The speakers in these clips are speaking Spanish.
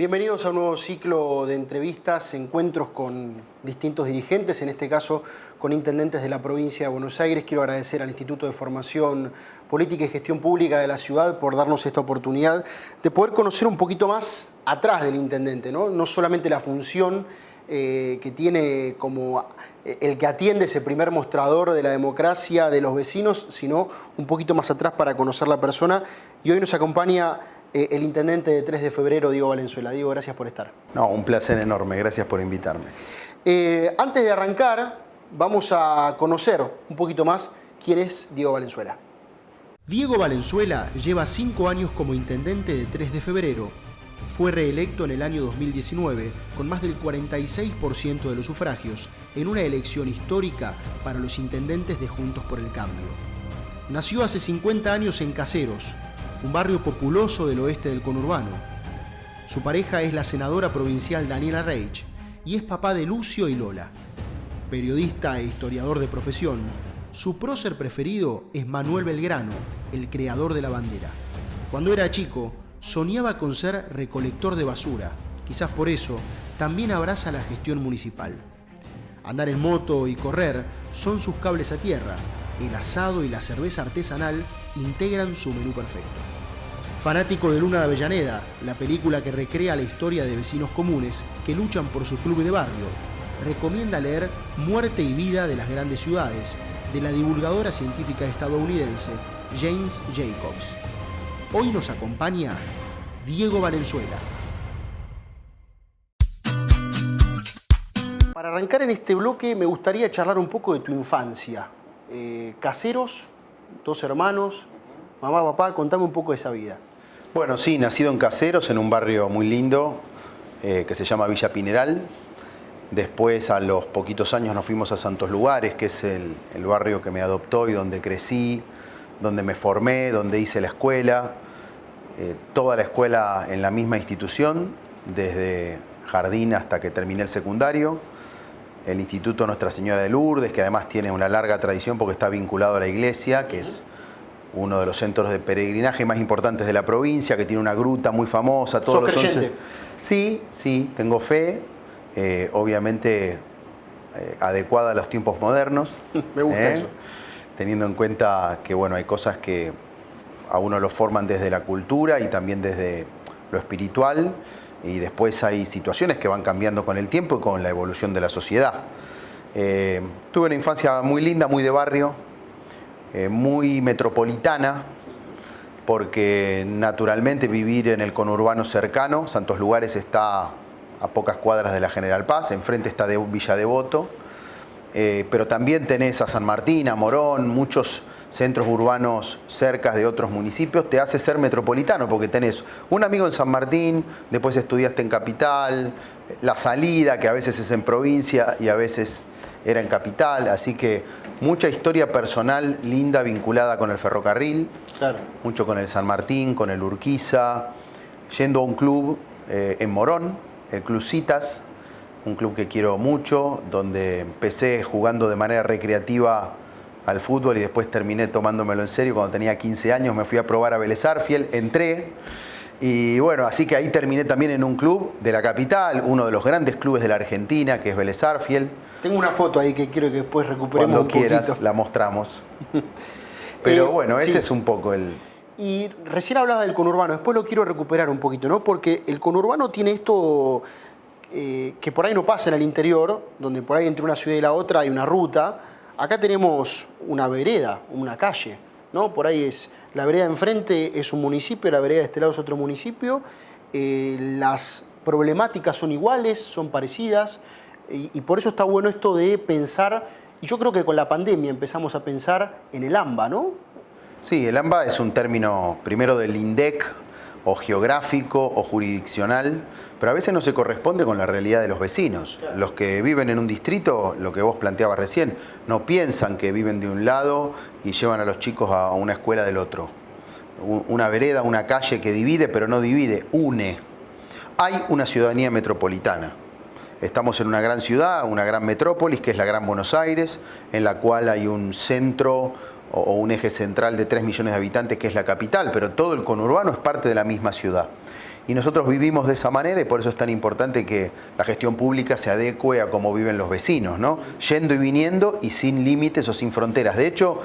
Bienvenidos a un nuevo ciclo de entrevistas, encuentros con distintos dirigentes, en este caso con intendentes de la provincia de Buenos Aires. Quiero agradecer al Instituto de Formación Política y Gestión Pública de la ciudad por darnos esta oportunidad de poder conocer un poquito más atrás del intendente, no solamente la función que tiene como el que atiende ese primer mostrador de la democracia de los vecinos, sino un poquito más atrás para conocer la persona. Y hoy nos acompaña el intendente de 3 de febrero, Diego Valenzuela. Diego, gracias por estar. No, un placer enorme, gracias por invitarme. Antes de arrancar, vamos a conocer un poquito más quién es Diego Valenzuela. Diego Valenzuela lleva 5 años como intendente de 3 de febrero. Fue reelecto en el año 2019 con más del 46% de los sufragios en una elección histórica para los intendentes de Juntos por el Cambio. Nació hace 50 años en Caseros, un barrio populoso del oeste del conurbano. Su pareja es la senadora provincial Daniela Reich y es papá de Lucio y Lola. Periodista e historiador de profesión, su prócer preferido es Manuel Belgrano, el creador de la bandera. Cuando era chico, soñaba con ser recolector de basura. Quizás por eso también abraza la gestión municipal. Andar en moto y correr son sus cables a tierra. El asado y la cerveza artesanal integran su menú perfecto. Fanático de Luna de Avellaneda, la película que recrea la historia de vecinos comunes que luchan por su club de barrio, recomienda leer Muerte y Vida de las Grandes Ciudades, de la divulgadora científica estadounidense James Jacobs. Hoy nos acompaña Diego Valenzuela. Para arrancar en este bloque me gustaría charlar un poco de tu infancia. Caseros, 2 hermanos, mamá, papá, contame un poco de esa vida. Bueno, sí, nacido en Caseros, en un barrio muy lindo que se llama Villa Pineral. Después, a los poquitos años, nos fuimos a Santos Lugares, que es el barrio que me adoptó y donde crecí, donde me formé, donde hice la escuela. Toda la escuela en la misma institución, desde jardín hasta que terminé el secundario. El Instituto Nuestra Señora de Lourdes, que además tiene una larga tradición porque está vinculado a la iglesia, que es uno de los centros de peregrinaje más importantes de la provincia, que tiene una gruta muy famosa. ¿Sos creyente? Sí, tengo fe, obviamente adecuada a los tiempos modernos. Me gusta eso. Teniendo en cuenta que bueno, hay cosas que a uno lo forman desde la cultura y también desde lo espiritual, y después hay situaciones que van cambiando con el tiempo y con la evolución de la sociedad. Tuve una infancia muy linda, muy de barrio, muy metropolitana, porque naturalmente vivir en el conurbano cercano, Santos Lugares está a pocas cuadras de la General Paz, enfrente está de Villa Devoto, pero también tenés a San Martín, a Morón, muchos centros urbanos cerca de otros municipios, te hace ser metropolitano, porque tenés un amigo en San Martín, después estudiaste en Capital, la salida, que a veces es en provincia y a veces era en Capital, así que mucha historia personal linda vinculada con el ferrocarril, claro. Mucho con el San Martín, con el Urquiza, yendo a un club en Morón, el Club Citas, un club que quiero mucho, donde empecé jugando de manera recreativa al fútbol y después terminé tomándomelo en serio. Cuando tenía 15 años me fui a probar a Vélez Sarsfield, entré y bueno, así que ahí terminé también en un club de la capital, uno de los grandes clubes de la Argentina, que es Vélez Sarsfield. Tengo una foto ahí que quiero que después recuperemos Cuando un poquito. quieras la mostramos. Pero bueno, ese es un poco el... Y recién hablaba del conurbano, después lo quiero recuperar un poquito, ¿no? Porque el conurbano tiene esto que por ahí no pasa en el interior, donde por ahí entre una ciudad y la otra hay una ruta. Acá tenemos una vereda, una calle, ¿no? Por ahí es la vereda de enfrente es un municipio, la vereda de este lado es otro municipio. Las problemáticas son iguales, son parecidas, y por eso está bueno esto de pensar, y yo creo que con la pandemia empezamos a pensar en el AMBA, ¿no? Sí, el AMBA es un término primero del INDEC, o geográfico o jurisdiccional, pero a veces no se corresponde con la realidad de los vecinos. Claro. Los que viven en un distrito, lo que vos planteabas recién, no piensan que viven de un lado y llevan a los chicos a una escuela del otro. Una vereda, una calle que divide, pero no divide, une. Hay una ciudadanía metropolitana. Estamos en una gran ciudad, una gran metrópolis, que es la Gran Buenos Aires, en la cual hay un centro o un eje central de 3 millones de habitantes, que es la capital, pero todo el conurbano es parte de la misma ciudad. Y nosotros vivimos de esa manera y por eso es tan importante que la gestión pública se adecue a cómo viven los vecinos, ¿no? Yendo y viniendo y sin límites o sin fronteras. De hecho,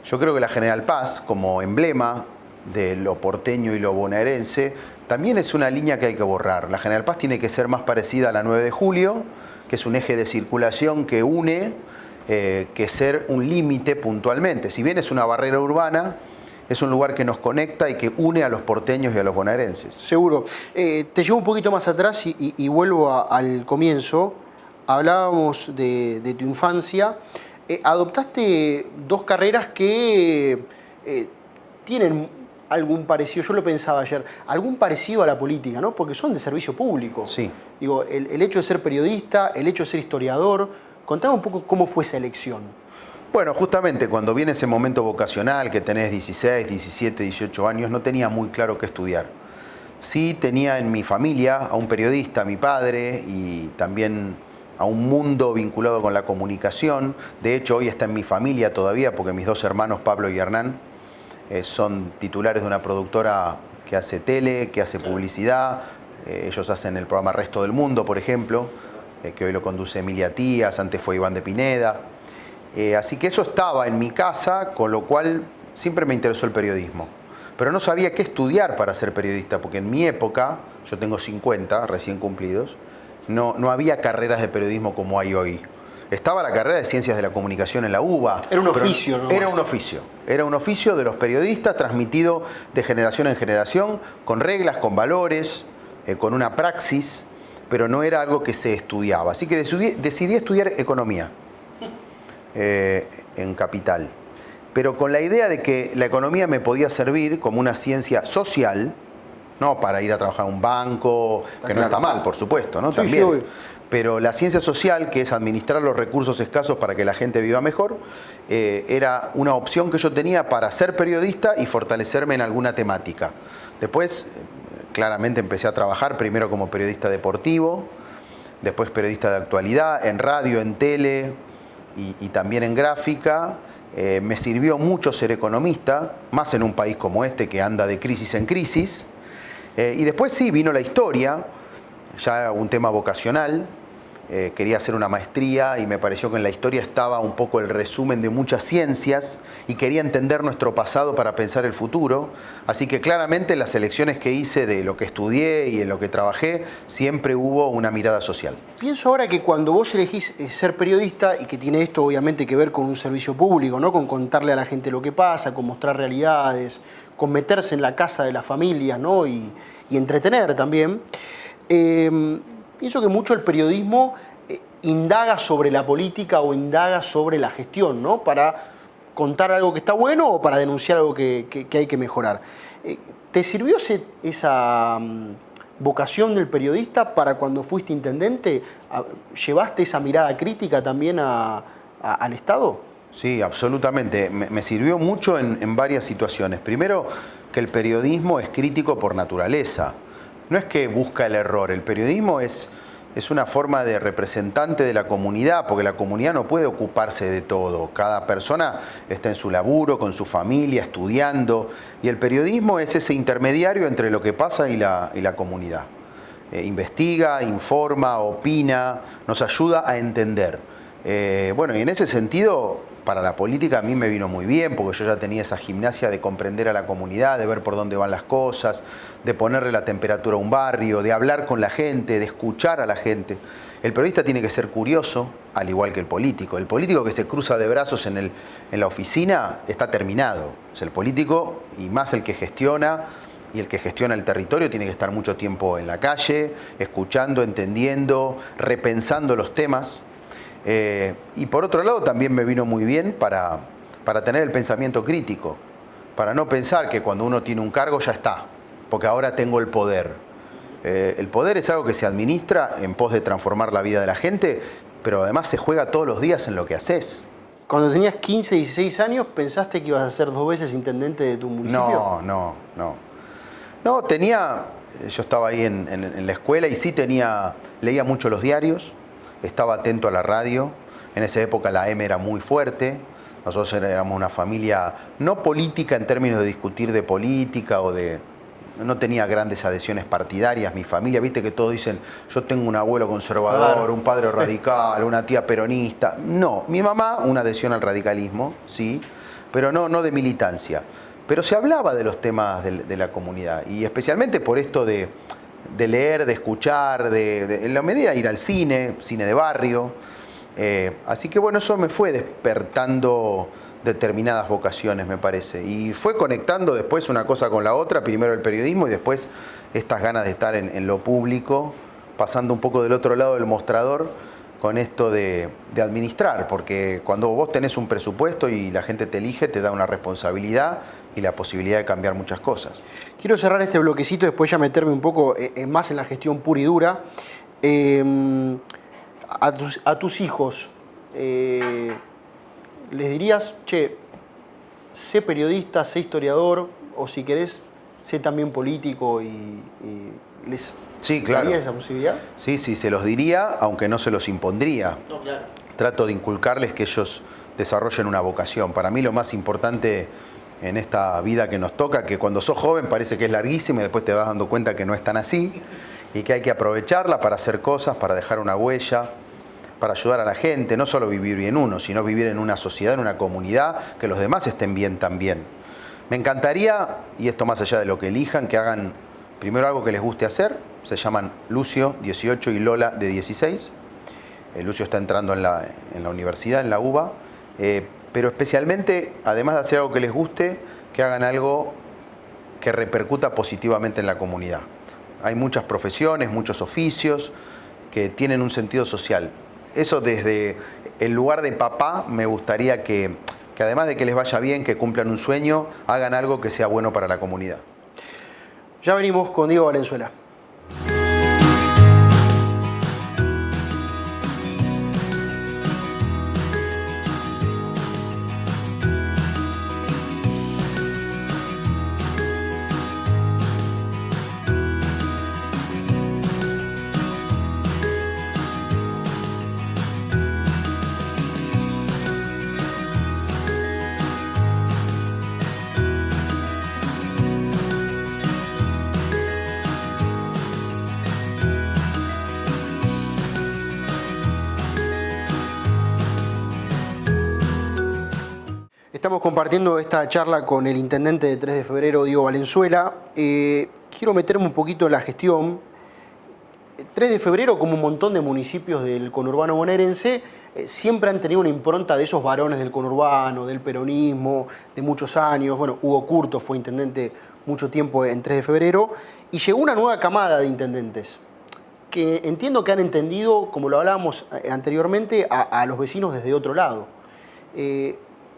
yo creo que la General Paz, como emblema de lo porteño y lo bonaerense, también es una línea que hay que borrar. La General Paz tiene que ser más parecida a la 9 de Julio, que es un eje de circulación que une, que ser un límite puntualmente. Si bien es una barrera urbana, es un lugar que nos conecta y que une a los porteños y a los bonaerenses. Seguro. Te llevo un poquito más atrás y vuelvo al comienzo. Hablábamos de tu infancia. Adoptaste dos carreras que tienen algún parecido, yo lo pensaba ayer, algún parecido a la política, ¿no? Porque son de servicio público. Sí. Digo, el hecho de ser periodista, el hecho de ser historiador. Contame un poco cómo fue esa elección. Bueno, justamente cuando viene ese momento vocacional, que tenés 16, 17, 18 años, no tenía muy claro qué estudiar. Sí tenía en mi familia a un periodista, a mi padre, y también a un mundo vinculado con la comunicación. De hecho, hoy está en mi familia todavía, porque mis dos hermanos, Pablo y Hernán, son titulares de una productora que hace tele, que hace publicidad. Ellos hacen el programa Resto del Mundo, por ejemplo, que hoy lo conduce Emilia Tías, antes fue Iván de Pineda. Así que eso estaba en mi casa, con lo cual siempre me interesó el periodismo. Pero no sabía qué estudiar para ser periodista, porque en mi época, yo tengo 50 recién cumplidos, no había carreras de periodismo como hay hoy. Estaba la carrera de Ciencias de la Comunicación en la UBA. Era un oficio, ¿no? Era un oficio. Era un oficio de los periodistas transmitido de generación en generación, con reglas, con valores, con una praxis, pero no era algo que se estudiaba. Así que decidí estudiar economía. En Capital, pero con la idea de que la economía me podía servir como una ciencia social, no para ir a trabajar a un banco, que no está mal, por supuesto, ¿no? Sí, También. sí, pero la ciencia social, que es administrar los recursos escasos para que la gente viva mejor, era una opción que yo tenía para ser periodista y fortalecerme en alguna temática. Después, claramente empecé a trabajar primero como periodista deportivo, después periodista de actualidad, en radio, en tele, y también en gráfica. Me sirvió mucho ser economista, más en un país como este que anda de crisis en crisis. Y después sí, vino la historia, ya un tema vocacional. Quería hacer una maestría y me pareció que en la historia estaba un poco el resumen de muchas ciencias y quería entender nuestro pasado para pensar el futuro. Así que claramente en las elecciones que hice de lo que estudié y en lo que trabajé, siempre hubo una mirada social. Pienso ahora que cuando vos elegís ser periodista, y que tiene esto obviamente que ver con un servicio público, ¿no? Con contarle a la gente lo que pasa, con mostrar realidades, con meterse en la casa de las familias, ¿no? y entretener también. Pienso que mucho el periodismo indaga sobre la política o indaga sobre la gestión, ¿no? Para contar algo que está bueno o para denunciar algo que hay que mejorar. ¿Te sirvió esa vocación del periodista para cuando fuiste intendente? ¿Llevaste esa mirada crítica también al Estado? Sí, absolutamente. Me sirvió mucho en varias situaciones. Primero, que el periodismo es crítico por naturaleza. No es que busca el error, el periodismo es una forma de representante de la comunidad, porque la comunidad no puede ocuparse de todo. Cada persona está en su laburo, con su familia, estudiando, y el periodismo es ese intermediario entre lo que pasa y la comunidad. Investiga, informa, opina, nos ayuda a entender. Bueno, y en ese sentido, para la política a mí me vino muy bien, porque yo ya tenía esa gimnasia de comprender a la comunidad, de ver por dónde van las cosas, de ponerle la temperatura a un barrio, de hablar con la gente, de escuchar a la gente. El periodista tiene que ser curioso, al igual que el político. El político que se cruza de brazos en la oficina está terminado. O sea, el político, y más el que gestiona, y el que gestiona el territorio, tiene que estar mucho tiempo en la calle, escuchando, entendiendo, repensando los temas. Y por otro lado también me vino muy bien para tener el pensamiento crítico, para no pensar que cuando uno tiene un cargo ya está, porque ahora tengo el poder. El poder es algo que se administra en pos de transformar la vida de la gente, pero además se juega todos los días en lo que haces. Cuando tenías 15, 16 años, ¿pensaste que ibas a ser 2 veces intendente de tu municipio? No, yo estaba ahí en la escuela y sí leía mucho los diarios. Estaba atento a la radio. En esa época la M era muy fuerte. Nosotros éramos una familia no política en términos de discutir de política o de no tenía grandes adhesiones partidarias. Mi familia, viste que todos dicen, yo tengo un abuelo conservador, Claro. un padre radical, una tía peronista. No, mi mamá, una adhesión al radicalismo, sí, pero no de militancia. Pero se hablaba de los temas de la comunidad, y especialmente por esto de leer, de escuchar, en la medida de ir al cine de barrio. Así que bueno, eso me fue despertando determinadas vocaciones, me parece. Y fue conectando después una cosa con la otra, primero el periodismo y después estas ganas de estar en lo público, pasando un poco del otro lado del mostrador con esto de administrar, porque cuando vos tenés un presupuesto y la gente te elige, te da una responsabilidad y la posibilidad de cambiar muchas cosas. Quiero cerrar este bloquecito y después ya meterme un poco más en la gestión pura y dura. A tus hijos, ¿les dirías, che, sé periodista, sé historiador, o si querés, sé también político y les Sí, claro. darías esa posibilidad? Sí, se los diría, aunque no se los impondría. No, claro. Trato de inculcarles que ellos desarrollen una vocación. Para mí lo más importante en esta vida que nos toca, que cuando sos joven parece que es larguísima y después te vas dando cuenta que no es tan así, y que hay que aprovecharla para hacer cosas, para dejar una huella, para ayudar a la gente, no solo vivir bien uno, sino vivir en una sociedad, en una comunidad, que los demás estén bien también. Me encantaría, y esto más allá de lo que elijan, que hagan primero algo que les guste hacer. Se llaman Lucio, 18, y Lola, de 16. Lucio está entrando en la universidad, en la UBA, pero especialmente, además de hacer algo que les guste, que hagan algo que repercuta positivamente en la comunidad. Hay muchas profesiones, muchos oficios que tienen un sentido social. Eso desde el lugar de papá me gustaría que además de que les vaya bien, que cumplan un sueño, hagan algo que sea bueno para la comunidad. Ya venimos con Diego Valenzuela. Estamos compartiendo esta charla con el intendente de 3 de febrero, Diego Valenzuela. Quiero meterme un poquito en la gestión. 3 de febrero, como un montón de municipios del conurbano bonaerense, siempre han tenido una impronta de esos varones del conurbano, del peronismo, de muchos años. Bueno, Hugo Curto fue intendente mucho tiempo en 3 de febrero. Y llegó una nueva camada de intendentes que entiendo que han entendido, como lo hablábamos anteriormente, a los vecinos desde otro lado.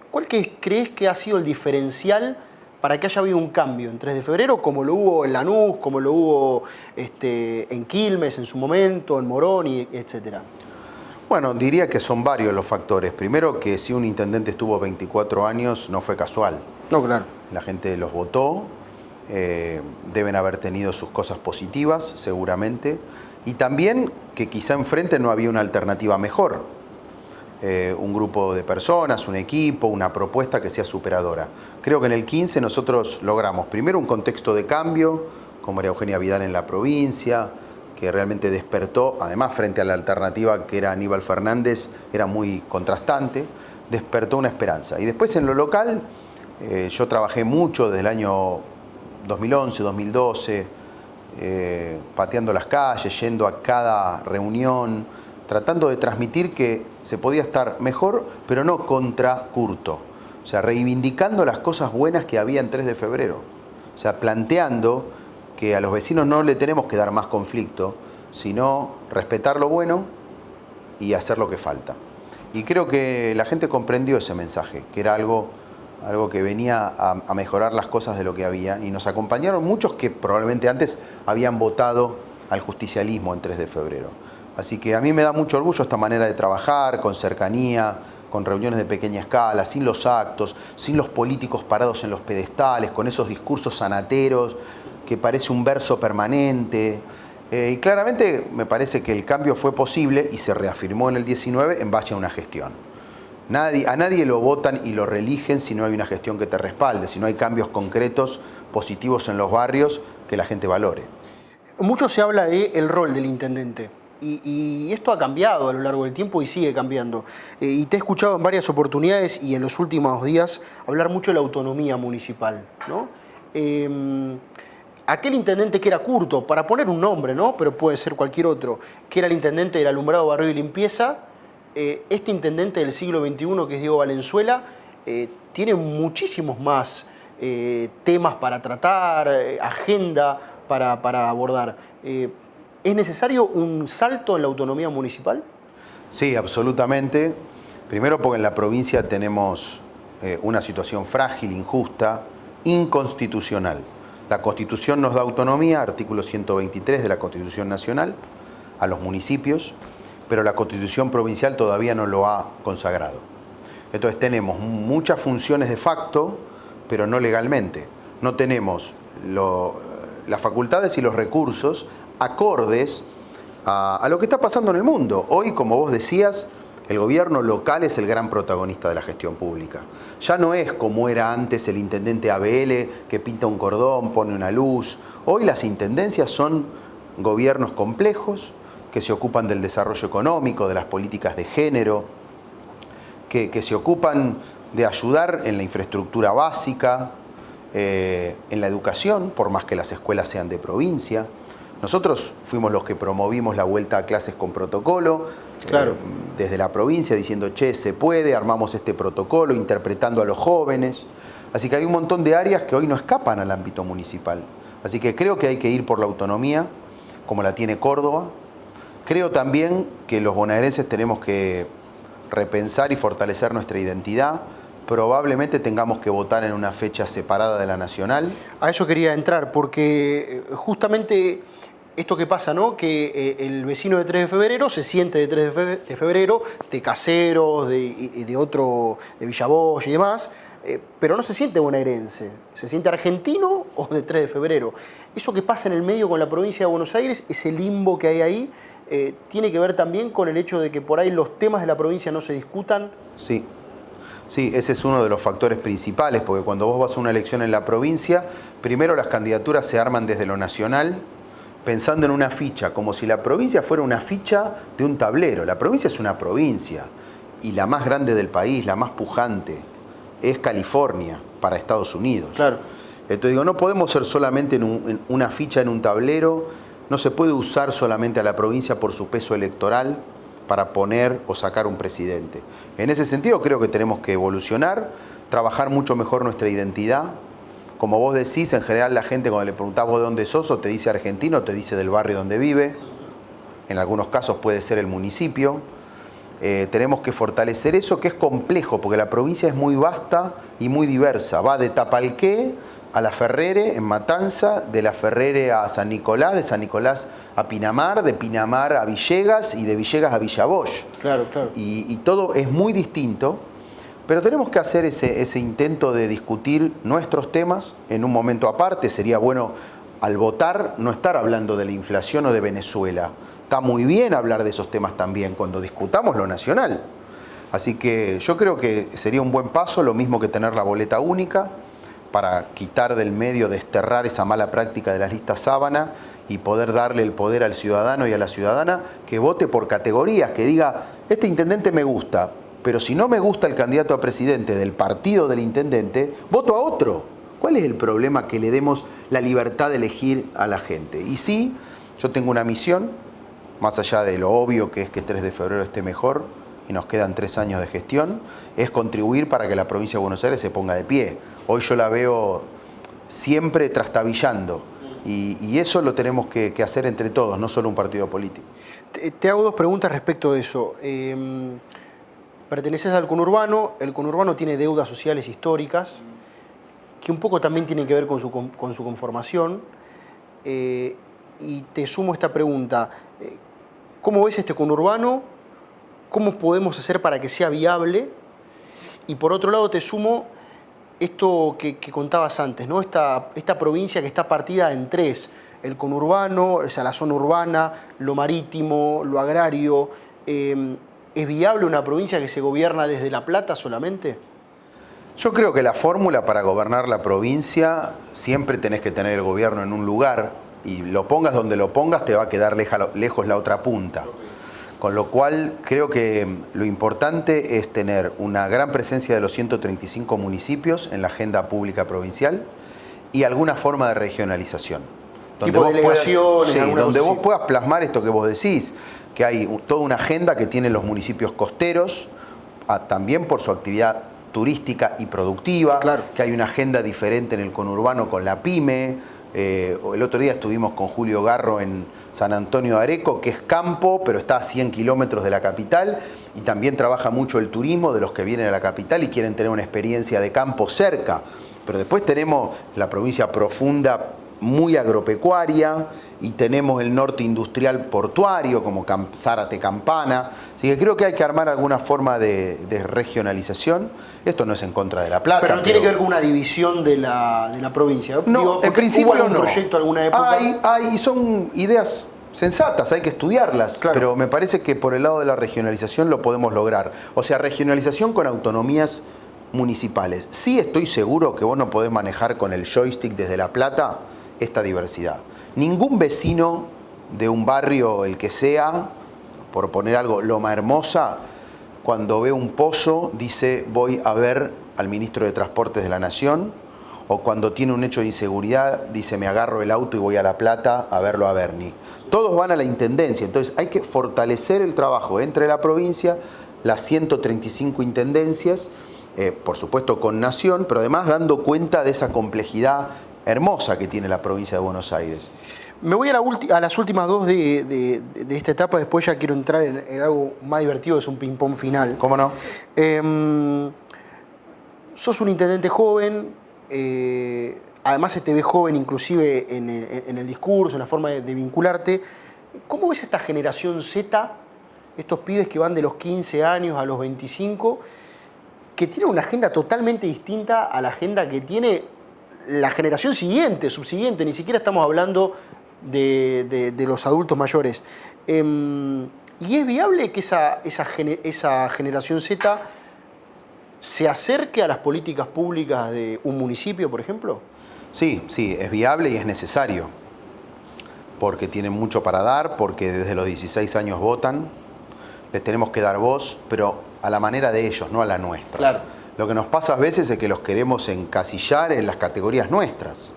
¿Cuál crees que ha sido el diferencial para que haya habido un cambio en 3 de febrero, como lo hubo en Lanús, como lo hubo en Quilmes en su momento, en Morón, etcétera? Bueno, diría que son varios los factores. Primero, que si un intendente estuvo 24 años, no fue casual. No, claro. La gente los votó, deben haber tenido sus cosas positivas, seguramente. Y también que quizá enfrente no había una alternativa mejor. Un grupo de personas, un equipo, una propuesta que sea superadora. Creo que en el 15 nosotros logramos primero un contexto de cambio, con María Eugenia Vidal en la provincia, que realmente despertó, además frente a la alternativa que era Aníbal Fernández, era muy contrastante, despertó una esperanza. Y después en lo local, yo trabajé mucho desde el año 2011, 2012, pateando las calles, yendo a cada reunión, tratando de transmitir que se podía estar mejor, pero no contra Curto. O sea, reivindicando las cosas buenas que había en 3 de febrero. O sea, planteando que a los vecinos no le tenemos que dar más conflicto, sino respetar lo bueno y hacer lo que falta. Y creo que la gente comprendió ese mensaje, que era algo que venía a mejorar las cosas de lo que había. Y nos acompañaron muchos que probablemente antes habían votado al justicialismo en 3 de febrero. Así que a mí me da mucho orgullo esta manera de trabajar, con cercanía, con reuniones de pequeña escala, sin los actos, sin los políticos parados en los pedestales, con esos discursos sanateros que parece un verso permanente. Y claramente me parece que el cambio fue posible y se reafirmó en el 19 en base a una gestión. A nadie lo votan y lo reeligen si no hay una gestión que te respalde, si no hay cambios concretos, positivos en los barrios que la gente valore. Mucho se habla del rol del intendente. Y esto ha cambiado a lo largo del tiempo y sigue cambiando. Y te he escuchado en varias oportunidades y en los últimos días hablar mucho de la autonomía municipal, ¿no? Aquel intendente que era Curto, para poner un nombre, ¿no? Pero puede ser cualquier otro, que era el intendente del alumbrado, barrio y limpieza, este intendente del siglo XXI, que es Diego Valenzuela, tiene muchísimos más temas para tratar, agenda para abordar. ¿Es necesario un salto en la autonomía municipal? Sí, absolutamente. Primero porque en la provincia tenemos una situación frágil, injusta, inconstitucional. La Constitución nos da autonomía, artículo 123 de la Constitución Nacional, a los municipios, pero la Constitución provincial todavía no lo ha consagrado. Entonces tenemos muchas funciones de facto, pero no legalmente. No tenemos las facultades y los recursos acordes a lo que está pasando en el mundo. Hoy, como vos decías, el gobierno local es el gran protagonista de la gestión pública. Ya no es como era antes el intendente ABL que pinta un cordón, pone una luz. Hoy las intendencias son gobiernos complejos que se ocupan del desarrollo económico, de las políticas de género, que se ocupan de ayudar en la infraestructura básica, en la educación, por más que las escuelas sean de provincia. Nosotros fuimos los que promovimos la vuelta a clases con protocolo, claro, desde la provincia, diciendo, che, se puede, armamos este protocolo, interpretando a los jóvenes. Así que hay un montón de áreas que hoy no escapan al ámbito municipal. Así que creo que hay que ir por la autonomía, como la tiene Córdoba. Creo también que los bonaerenses tenemos que repensar y fortalecer nuestra identidad. Probablemente tengamos que votar en una fecha separada de la nacional. A eso quería entrar, porque justamente esto que pasa, ¿no? Que el vecino de 3 de febrero se siente de 3 de febrero, de Caseros, de Villa Bosch y demás, pero no se siente bonaerense, se siente argentino o de 3 de febrero. Eso que pasa en el medio con la provincia de Buenos Aires, ese limbo que hay ahí, tiene que ver también con el hecho de que por ahí los temas de la provincia no se discutan. Sí. Sí, ese es uno de los factores principales, porque cuando vos vas a una elección en la provincia, primero las candidaturas se arman desde lo nacional, pensando en una ficha, como si la provincia fuera una ficha de un tablero. La provincia es una provincia, y la más grande del país, la más pujante, es California, para Estados Unidos. Claro. Entonces digo, no podemos ser solamente en una ficha en un tablero, no se puede usar solamente a la provincia por su peso electoral, para poner o sacar un presidente. En ese sentido creo que tenemos que evolucionar, trabajar mucho mejor nuestra identidad. Como vos decís, en general la gente cuando le preguntás vos de dónde sos, o te dice argentino, o te dice del barrio donde vive. En algunos casos puede ser el municipio. Tenemos que fortalecer eso, que es complejo, porque la provincia es muy vasta y muy diversa. Va de Tapalqué a La Ferrere, en Matanza, de La Ferrere a San Nicolás, de San Nicolás a Pinamar, de Pinamar a Villegas y de Villegas a Villa Bosch. Claro, claro. Y todo es muy distinto, pero tenemos que hacer ese intento de discutir nuestros temas en un momento aparte. Sería bueno al votar no estar hablando de la inflación o de Venezuela. Está muy bien hablar de esos temas también cuando discutamos lo nacional. Así que yo creo que sería un buen paso, lo mismo que tener la boleta única, para quitar del medio, desterrar esa mala práctica de las listas sábana y poder darle el poder al ciudadano y a la ciudadana que vote por categorías, que diga, este intendente me gusta, pero si no me gusta el candidato a presidente del partido del intendente, voto a otro. ¿Cuál es el problema que le demos la libertad de elegir a la gente? Y sí, yo tengo una misión, más allá de lo obvio que es que 3 de febrero esté mejor, y nos quedan 3 años de gestión, es contribuir para que la provincia de Buenos Aires se ponga de pie. Hoy yo la veo siempre trastabillando y eso lo tenemos que hacer entre todos, no solo un partido político. Te hago 2 preguntas respecto de eso. Perteneces al conurbano, el conurbano tiene deudas sociales históricas que un poco también tienen que ver con su conformación. Y te sumo esta pregunta, ¿cómo ves este conurbano? ¿Cómo podemos hacer para que sea viable? Y por otro lado te sumo esto que contabas antes, ¿no? Esta provincia que está partida en 3, el conurbano, o sea, la zona urbana, lo marítimo, lo agrario. ¿Es viable una provincia que se gobierna desde La Plata solamente? Yo creo que la fórmula para gobernar la provincia, siempre tenés que tener el gobierno en un lugar y lo pongas donde lo pongas, te va a quedar lejos la otra punta. Con lo cual creo que lo importante es tener una gran presencia de los 135 municipios en la agenda pública provincial y alguna forma de regionalización. Tipo delegaciones, sí, donde vos así. puedas plasmar esto que vos decís, que hay toda una agenda que tienen los municipios costeros, también por su actividad turística y productiva, Claro. que hay una agenda diferente en el conurbano con la PYME. El otro día estuvimos con Julio Garro en San Antonio de Areco, que es campo, pero está a 100 kilómetros de la capital, y también trabaja mucho el turismo de los que vienen a la capital y quieren tener una experiencia de campo cerca. Pero después tenemos la provincia profunda, muy agropecuaria, y tenemos el norte industrial portuario como Zárate, Campana. Así que creo que hay que armar alguna forma de regionalización. Esto no es en contra de La Plata. Pero no tiene que ver con una división de la provincia. No, Digo, en principio ¿hubo algún no. proyecto alguna época? Hay, y son ideas sensatas, hay que estudiarlas, Claro. pero me parece que por el lado de la regionalización lo podemos lograr. O sea, regionalización con autonomías municipales. Sí estoy seguro que vos no podés manejar con el joystick desde La Plata esta diversidad. Ningún vecino de un barrio, el que sea, por poner algo, Loma Hermosa, cuando ve un pozo dice voy a ver al ministro de Transportes de la Nación, o cuando tiene un hecho de inseguridad dice me agarro el auto y voy a La Plata a verlo a Berni. Todos van a la intendencia, entonces hay que fortalecer el trabajo entre la provincia, las 135 intendencias, por supuesto con Nación, pero además dando cuenta de esa complejidad hermosa que tiene la provincia de Buenos Aires. Me voy a las últimas dos de esta etapa, después ya quiero entrar en algo más divertido, es un ping-pong final. ¿Cómo no? Sos un intendente joven, además se te ve joven inclusive en el discurso, en la forma de vincularte. ¿Cómo ves esta generación Z, estos pibes que van de los 15 años a los 25, que tienen una agenda totalmente distinta a la agenda que tiene la generación siguiente, subsiguiente? Ni siquiera estamos hablando de los adultos mayores. ¿Y es viable que esa generación Z se acerque a las políticas públicas de un municipio, por ejemplo? Sí, es viable y es necesario, porque tienen mucho para dar, porque desde los 16 años votan, les tenemos que dar voz, pero a la manera de ellos, no a la nuestra. Claro. Lo que nos pasa a veces es que los queremos encasillar en las categorías nuestras.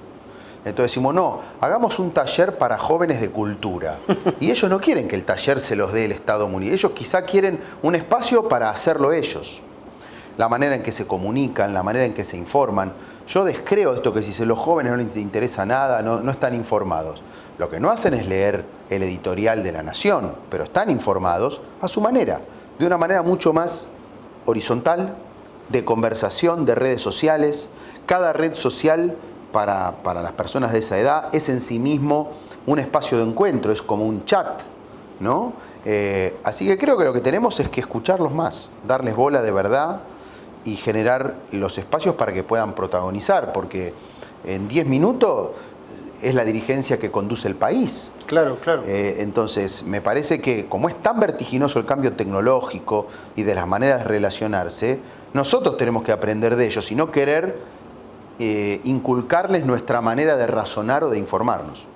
Entonces decimos, no, hagamos un taller para jóvenes de cultura. Y ellos no quieren que el taller se los dé el Estado municipal. Ellos quizá quieren un espacio para hacerlo ellos. La manera en que se comunican, la manera en que se informan. Yo descreo esto que si a los jóvenes no les interesa nada, no están informados. Lo que no hacen es leer el editorial de La Nación, pero están informados a su manera, de una manera mucho más horizontal, de conversación, de redes sociales. Cada red social para las personas de esa edad es en sí mismo un espacio de encuentro, es como un chat, ¿no? Así que creo que lo que tenemos es que escucharlos más, darles bola de verdad y generar los espacios para que puedan protagonizar, porque en 10 minutos es la dirigencia que conduce el país. Claro, claro. Entonces, me parece que como es tan vertiginoso el cambio tecnológico y de las maneras de relacionarse, nosotros tenemos que aprender de ellos y no querer inculcarles nuestra manera de razonar o de informarnos.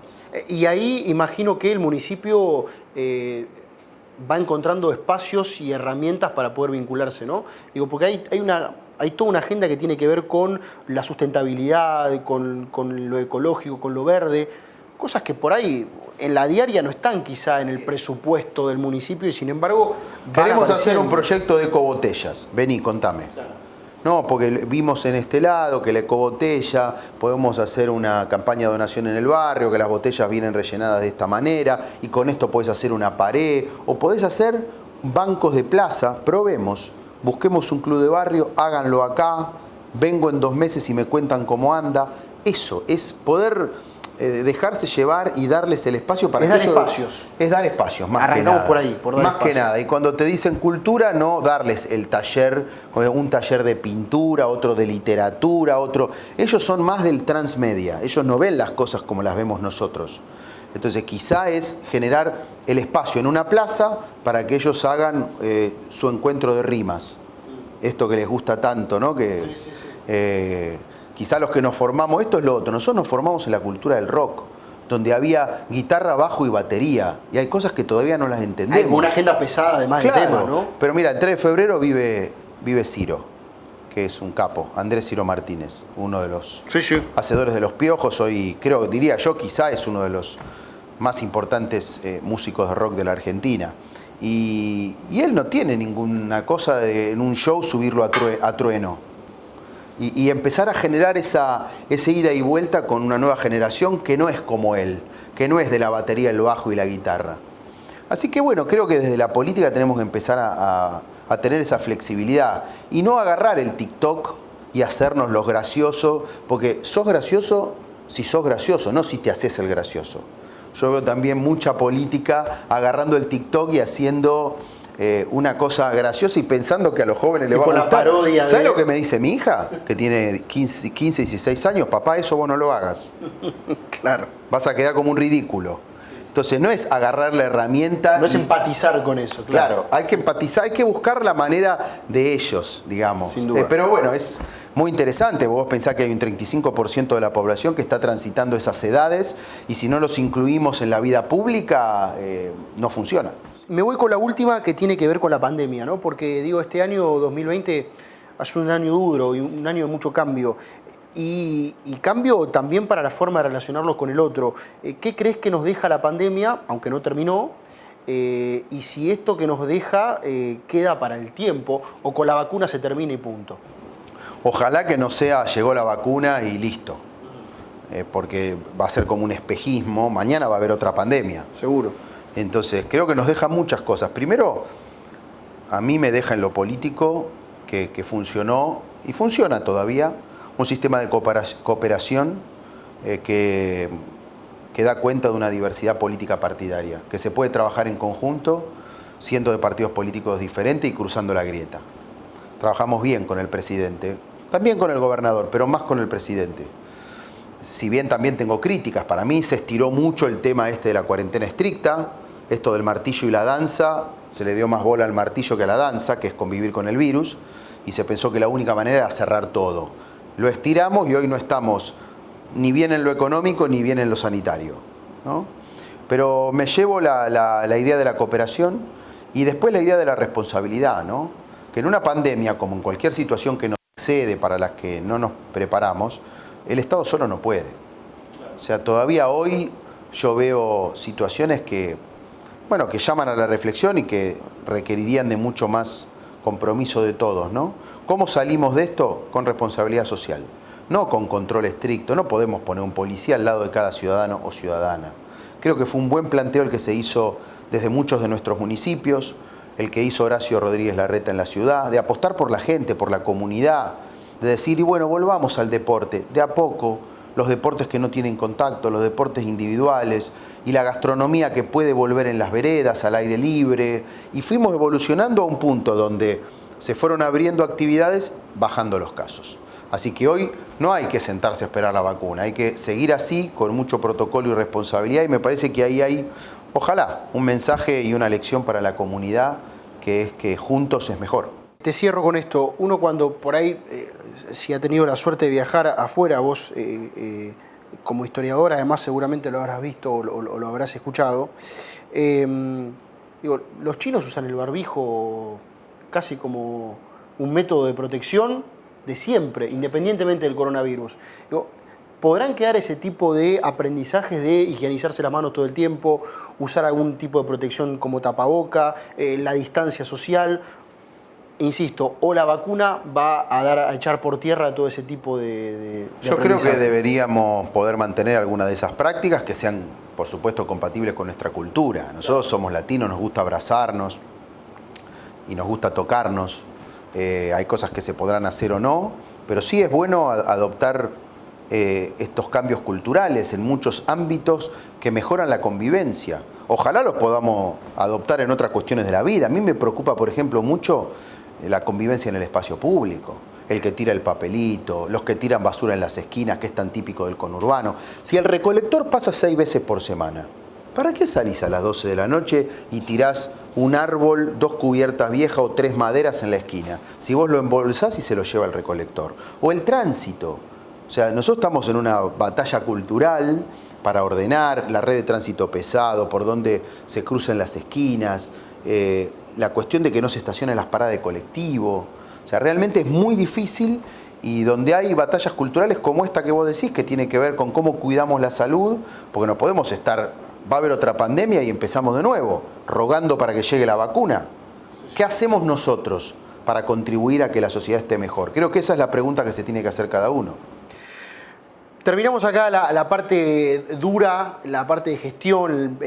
Y ahí imagino que el municipio va encontrando espacios y herramientas para poder vincularse, ¿no? Digo, porque hay toda una agenda que tiene que ver con la sustentabilidad, con lo ecológico, con lo verde, cosas que por ahí en la diaria no están quizá en el presupuesto del municipio y sin embargo queremos hacer un proyecto de ecobotellas. Vení, contame. Claro. No, porque vimos en este lado que la ecobotella, podemos hacer una campaña de donación en el barrio, que las botellas vienen rellenadas de esta manera y con esto podés hacer una pared o podés hacer bancos de plaza. Probemos, busquemos un club de barrio, háganlo acá, vengo en 2 meses y me cuentan cómo anda. Eso es poder dejarse llevar y darles el espacio para que ellos... espacios. Es dar espacios, más Arrancamos que nada. por ahí, por dar más espacio. que nada. Y cuando te dicen cultura, no darles el taller, un taller de pintura, otro de literatura, otro... Ellos son más del transmedia. Ellos no ven las cosas como las vemos nosotros. Entonces quizá es generar el espacio en una plaza para que ellos hagan su encuentro de rimas. esto que les gusta tanto, ¿no? Que quizá los que nos formamos, esto es lo otro, nosotros nos formamos en la cultura del rock, donde había guitarra, bajo y batería, y hay cosas que todavía no las entendemos. Hay como una agenda pesada además de temas, ¿no? Pero mira, el 3 de febrero vive Ciro, que es un capo, Andrés Ciro Martínez, uno de los hacedores de Los Piojos, hoy diría yo, quizá es uno de los más importantes músicos de rock de la Argentina. Y él no tiene ninguna cosa de en un show subirlo a trueno. Y empezar a generar esa ida y vuelta con una nueva generación que no es como él, que no es de la batería, el bajo y la guitarra. Así que bueno, creo que desde la política tenemos que empezar a tener esa flexibilidad y no agarrar el TikTok y hacernos los graciosos, porque sos gracioso si sos gracioso, no si te haces el gracioso. Yo veo también mucha política agarrando el TikTok y haciendo una cosa graciosa y pensando que a los jóvenes les va a gustar. Parodia ¿Sabes lo que me dice mi hija? Que tiene 15, 16 años. Papá, eso vos no lo hagas. Claro. Vas a quedar como un ridículo. Entonces no es agarrar la herramienta... No es empatizar con eso, claro. Hay que empatizar, hay que buscar la manera de ellos, digamos. Sin duda. Pero bueno, es muy interesante. Vos pensás que hay un 35% de la población que está transitando esas edades y si no los incluimos en la vida pública, no funciona. Me voy con la última que tiene que ver con la pandemia, ¿no? Porque digo, este año 2020 ha sido un año duro y un año de mucho cambio. Y cambio también para la forma de relacionarnos con el otro. ¿Qué crees que nos deja la pandemia, aunque no terminó? Y si esto que nos deja queda para el tiempo o con la vacuna se termina y punto. Ojalá que no sea llegó la vacuna y listo. Porque va a ser como un espejismo. Mañana va a haber otra pandemia. Seguro. Entonces creo que nos deja muchas cosas. Primero, a mí me deja en lo político que funcionó y funciona todavía un sistema de cooperación que da cuenta de una diversidad política partidaria, que se puede trabajar en conjunto, siendo de partidos políticos diferentes y cruzando la grieta. Trabajamos bien con el presidente, también con el gobernador, pero más con el presidente. Si bien también tengo críticas, para mí se estiró mucho el tema de la cuarentena estricta, esto del martillo y la danza, se le dio más bola al martillo que a la danza, que es convivir con el virus, y se pensó que la única manera era cerrar todo. Lo estiramos y hoy no estamos ni bien en lo económico ni bien en lo sanitario, ¿no? Pero me llevo la idea de la cooperación y después la idea de la responsabilidad, ¿no? Que en una pandemia, como en cualquier situación que nos excede para las que no nos preparamos, el Estado solo no puede. O sea, todavía hoy yo veo situaciones que llaman a la reflexión y que requerirían de mucho más compromiso de todos, ¿no? ¿Cómo salimos de esto? Con responsabilidad social, no con control estricto. No podemos poner un policía al lado de cada ciudadano o ciudadana. Creo que fue un buen planteo el que se hizo desde muchos de nuestros municipios, el que hizo Horacio Rodríguez Larreta en la ciudad, de apostar por la gente, por la comunidad, de decir, y bueno, volvamos al deporte, de a poco, los deportes que no tienen contacto, los deportes individuales y la gastronomía que puede volver en las veredas, al aire libre, y fuimos evolucionando a un punto donde se fueron abriendo actividades, bajando los casos. Así que hoy no hay que sentarse a esperar la vacuna, hay que seguir así, con mucho protocolo y responsabilidad, y me parece que ahí hay, ojalá, un mensaje y una lección para la comunidad, que es que juntos es mejor. Te cierro con esto. Uno cuando por ahí, si ha tenido la suerte de viajar afuera, vos como historiador, además seguramente lo habrás visto o lo habrás escuchado, los chinos usan el barbijo casi como un método de protección de siempre, independientemente del coronavirus. ¿Podrán quedar ese tipo de aprendizajes de higienizarse las manos todo el tiempo, usar algún tipo de protección como tapaboca, la distancia social? Insisto, o la vacuna va a echar por tierra todo ese tipo de Yo creo que deberíamos poder mantener algunas de esas prácticas que sean, por supuesto, compatibles con nuestra cultura. Nosotros somos latinos, nos gusta abrazarnos y nos gusta tocarnos. Hay cosas que se podrán hacer o no, pero sí es bueno adoptar estos cambios culturales en muchos ámbitos que mejoran la convivencia. Ojalá los podamos adoptar en otras cuestiones de la vida. A mí me preocupa, por ejemplo, mucho la convivencia en el espacio público. El que tira el papelito, los que tiran basura en las esquinas, que es tan típico del conurbano. Si el recolector pasa 6 veces por semana, ¿para qué salís a las 12 de la noche y tirás un árbol, 2 cubiertas viejas o 3 maderas en la esquina. Si vos lo embolsás y se lo lleva el recolector. O el tránsito. O sea, nosotros estamos en una batalla cultural para ordenar la red de tránsito pesado, por donde se cruzan las esquinas, la cuestión de que no se estacionen las paradas de colectivo. O sea, realmente es muy difícil, y donde hay batallas culturales como esta que vos decís, que tiene que ver con cómo cuidamos la salud, porque no podemos estar, va a haber otra pandemia y empezamos de nuevo, rogando para que llegue la vacuna. ¿Qué hacemos nosotros para contribuir a que la sociedad esté mejor? Creo que esa es la pregunta que se tiene que hacer cada uno. Terminamos acá la parte dura, la parte de gestión,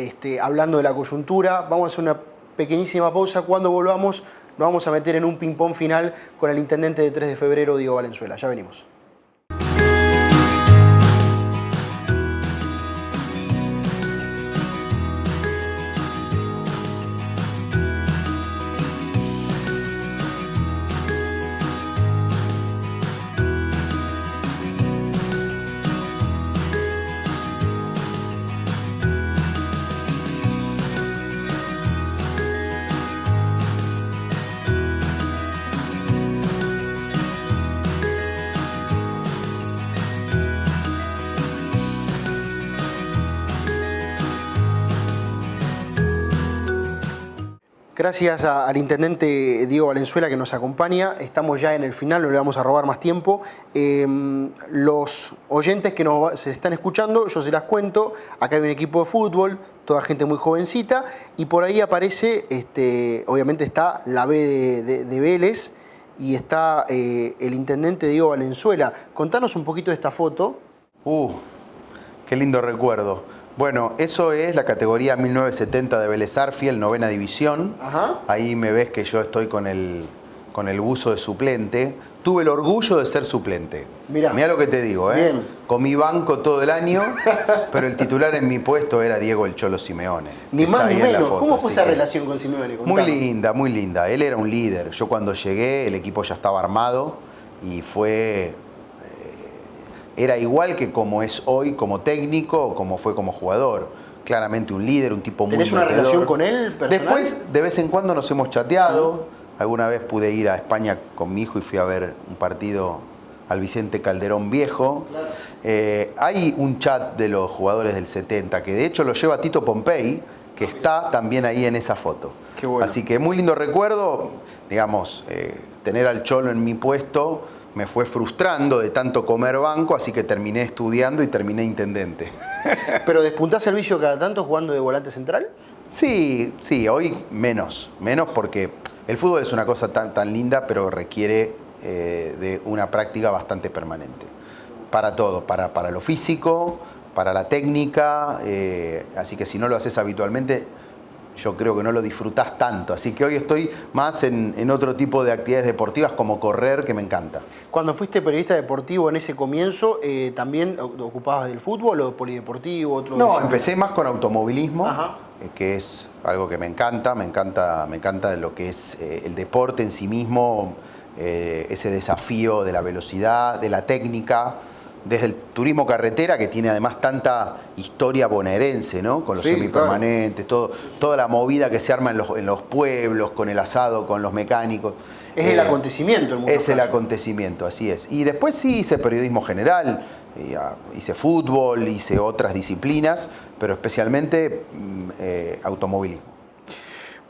hablando de la coyuntura. Vamos a hacer una pequeñísima pausa. Cuando volvamos nos vamos a meter en un ping-pong final con el intendente de 3 de febrero, Diego Valenzuela. Ya venimos. Gracias al intendente Diego Valenzuela que nos acompaña. Estamos ya en el final, no le vamos a robar más tiempo. Los oyentes que se están escuchando, yo se las cuento. Acá hay un equipo de fútbol, toda gente muy jovencita, y por ahí aparece, obviamente está la B de Vélez, y está el intendente Diego Valenzuela. Contanos un poquito de esta foto. Qué lindo recuerdo. Bueno, eso es la categoría 1970 de Vélez Arfiel, 9ª división. Ajá. Ahí me ves que yo estoy con el buzo de suplente. Tuve el orgullo de ser suplente. Mirá lo que te digo, ¿eh? Bien. Comí banco todo el año, pero el titular en mi puesto era Diego el Cholo Simeone. Ni más ni menos. ¿Cómo fue esa relación con Simeone? Muy linda, muy linda. Él era un líder. Yo cuando llegué, el equipo ya estaba armado y era igual que como es hoy como técnico, como fue como jugador. Claramente un líder, un tipo muy metedor. ¿Tenés una relación con él personal? Después, de vez en cuando nos hemos chateado. Alguna vez pude ir a España con mi hijo y fui a ver un partido al Vicente Calderón Viejo. Claro. Hay un chat de los jugadores del 70, que de hecho lo lleva Tito Pompey, que está también ahí en esa foto. Qué bueno. Así que muy lindo recuerdo. Digamos, tener al Cholo en mi puesto me fue frustrando de tanto comer banco, así que terminé estudiando y terminé intendente. ¿Pero despuntás servicio cada tanto jugando de volante central? Sí, hoy menos porque el fútbol es una cosa tan linda, pero requiere de una práctica bastante permanente. Para todo, para lo físico, para la técnica, así que si no lo haces habitualmente, yo creo que no lo disfrutás tanto. Así que hoy estoy más en otro tipo de actividades deportivas como correr, que me encanta. Cuando fuiste periodista deportivo en ese comienzo, ¿también ocupabas del fútbol o polideportivo? No, empecé más con automovilismo, que es algo que me encanta lo que es el deporte en sí mismo, ese desafío de la velocidad, de la técnica. Desde el turismo carretera, que tiene además tanta historia bonaerense, ¿no? Con los semipermanentes, claro. Toda la movida que se arma en los pueblos, con el asado, con los mecánicos. Es el acontecimiento. En muchos casos. El acontecimiento, así es. Y después sí hice periodismo general, hice fútbol, hice otras disciplinas, pero especialmente automovilismo.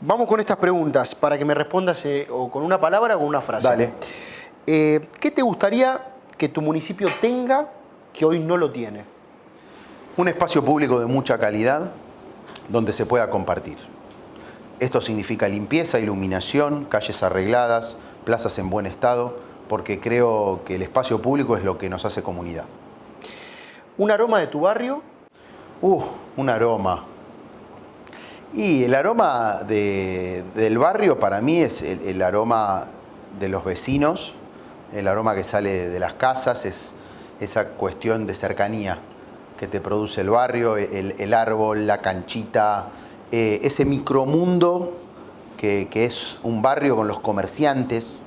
Vamos con estas preguntas para que me respondas o con una palabra o con una frase. Dale. ¿Qué te gustaría que tu municipio tenga que hoy no lo tiene? Un espacio público de mucha calidad donde se pueda compartir. Esto significa limpieza, iluminación, calles arregladas, plazas en buen estado, porque creo que el espacio público es lo que nos hace comunidad. ¿Un aroma de tu barrio? Un aroma. Y el aroma del barrio para mí es el aroma de los vecinos. El aroma que sale de las casas es esa cuestión de cercanía que te produce el barrio, el árbol, la canchita, ese micromundo que es un barrio con los comerciantes,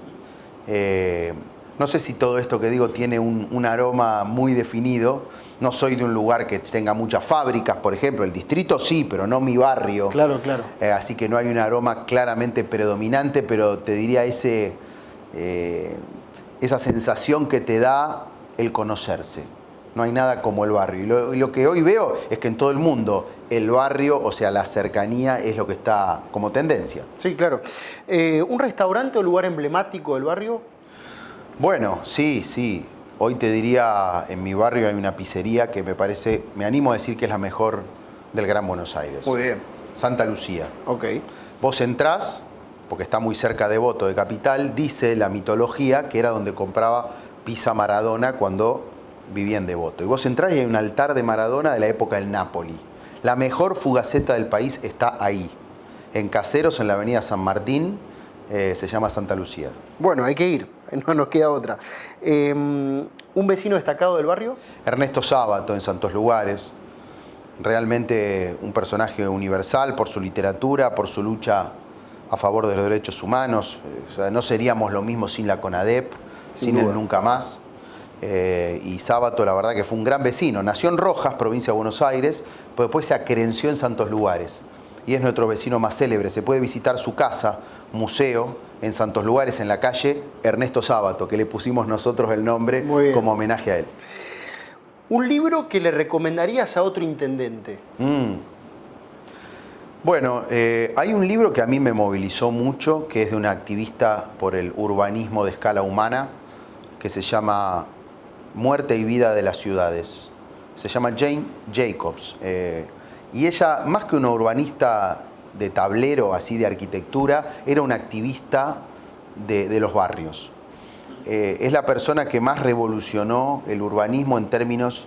No sé si todo esto que digo tiene un aroma muy definido. No soy de un lugar que tenga muchas fábricas, por ejemplo. El distrito sí, pero no mi barrio. Claro, claro. Así que no hay un aroma claramente predominante, pero te diría esa sensación que te da el conocerse. No hay nada como el barrio. Y lo que hoy veo es que en todo el mundo el barrio, o sea, la cercanía, es lo que está como tendencia. Sí, claro. ¿Un restaurante o lugar emblemático del barrio? Bueno, sí. Hoy te diría, en mi barrio hay una pizzería que me animo a decir que es la mejor del Gran Buenos Aires. Muy bien. Santa Lucía. Ok. Vos entrás, porque está muy cerca de Devoto, de Capital, dice la mitología que era donde compraba pizza Maradona cuando vivía en Devoto. Y vos entrás y hay un altar de Maradona de la época del Napoli. La mejor fugaceta del país está ahí, en Caseros, en la avenida San Martín, se llama Santa Lucía. Bueno, hay que ir, no nos queda otra. ¿Un vecino destacado del barrio? Ernesto Sábato, en Santos Lugares, realmente un personaje universal por su literatura, por su lucha a favor de los derechos humanos. O sea, no seríamos lo mismo sin la CONADEP, sin él nunca más. Y Sábato, la verdad que fue un gran vecino. Nació en Rojas, provincia de Buenos Aires, pero después se acrenció en Santos Lugares. Y es nuestro vecino más célebre. Se puede visitar su casa, museo, en Santos Lugares, en la calle Ernesto Sábato, que le pusimos nosotros el nombre como homenaje a él. ¿Un libro que le recomendarías a otro intendente? Bueno, hay un libro que a mí me movilizó mucho, que es de una activista por el urbanismo de escala humana, que se llama Muerte y vida de las ciudades. Se llama Jane Jacobs. Y ella, más que una urbanista de tablero, así de arquitectura, era una activista de los barrios. Es la persona que más revolucionó el urbanismo en términos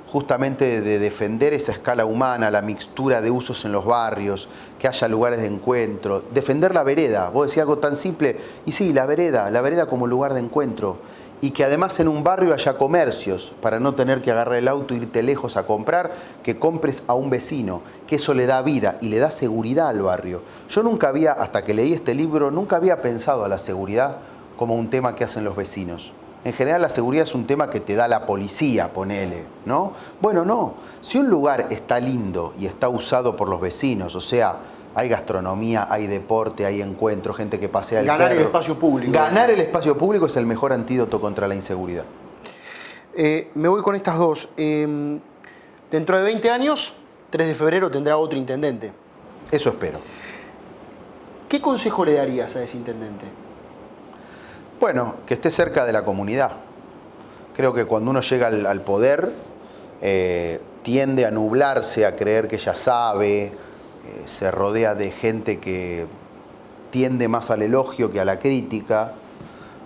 justamente de defender esa escala humana, la mixtura de usos en los barrios, que haya lugares de encuentro, defender la vereda. Vos decías algo tan simple, y sí, la vereda como lugar de encuentro. Y que además en un barrio haya comercios, para no tener que agarrar el auto e irte lejos a comprar, que compres a un vecino, que eso le da vida y le da seguridad al barrio. Yo nunca había, hasta que leí este libro, nunca había pensado a la seguridad como un tema que hacen los vecinos. En general la seguridad es un tema que te da la policía, ponele, ¿no? Bueno, no. Si un lugar está lindo y está usado por los vecinos, o sea, hay gastronomía, hay deporte, hay encuentro, gente que pasea el perro. Ganar el espacio público. Ganar el espacio público es el mejor antídoto contra la inseguridad. Me voy con estas dos. Dentro de 20 años, 3 de febrero, tendrá otro intendente. Eso espero. ¿Qué consejo le darías a ese intendente? Bueno, que esté cerca de la comunidad. Creo que cuando uno llega al poder, tiende a nublarse, a creer que ya sabe, se rodea de gente que tiende más al elogio que a la crítica.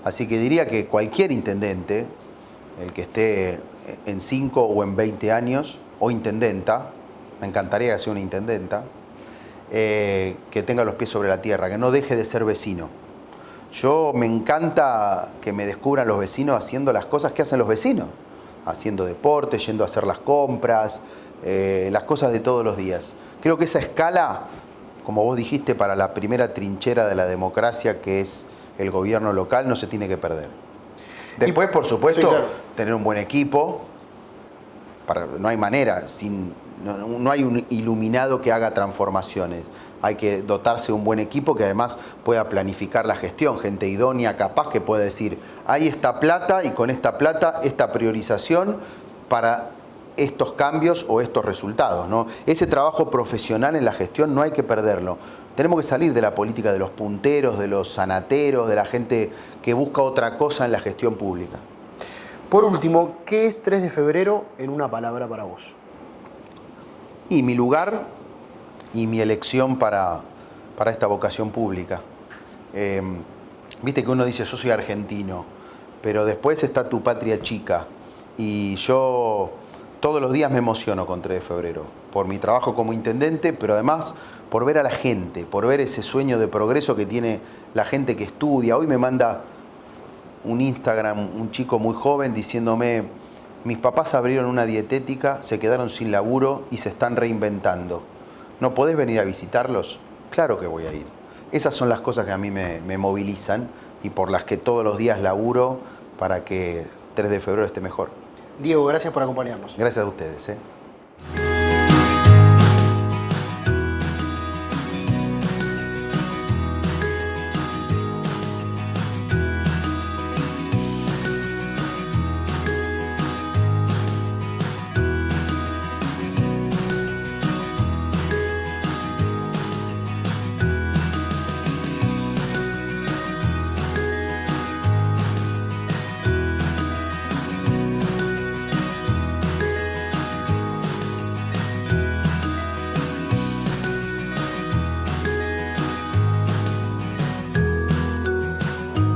Así que diría que cualquier intendente, el que esté en 5 o en 20 años, o intendenta, me encantaría que sea una intendenta, que tenga los pies sobre la tierra, que no deje de ser vecino. Yo me encanta que me descubran los vecinos haciendo las cosas que hacen los vecinos, haciendo deporte, yendo a hacer las compras, las cosas de todos los días. Creo que esa escala, como vos dijiste, para la primera trinchera de la democracia, que es el gobierno local, no se tiene que perder. Después, por supuesto, sí, claro, tener un buen equipo. No hay manera, no hay un iluminado que haga transformaciones. Hay que dotarse de un buen equipo que además pueda planificar la gestión, gente idónea, capaz, que pueda decir, hay esta plata y con esta plata, esta priorización para estos cambios o estos resultados, ¿no? Ese trabajo profesional en la gestión no hay que perderlo. Tenemos que salir de la política de los punteros, de los sanateros, de la gente que busca otra cosa en la gestión pública. Por último, ¿qué es 3 de febrero en una palabra para vos? Y mi lugar y mi elección para esta vocación pública. Viste que uno dice, yo soy argentino, pero después está tu patria chica. Y yo todos los días me emociono con 3 de febrero, por mi trabajo como intendente, pero además por ver a la gente, por ver ese sueño de progreso que tiene la gente que estudia. Hoy me manda un Instagram un chico muy joven diciéndome, mis papás abrieron una dietética, se quedaron sin laburo y se están reinventando. ¿No podés venir a visitarlos? Claro que voy a ir. Esas son las cosas que a mí me movilizan y por las que todos los días laburo para que 3 de febrero esté mejor. Diego, gracias por acompañarnos. Gracias a ustedes.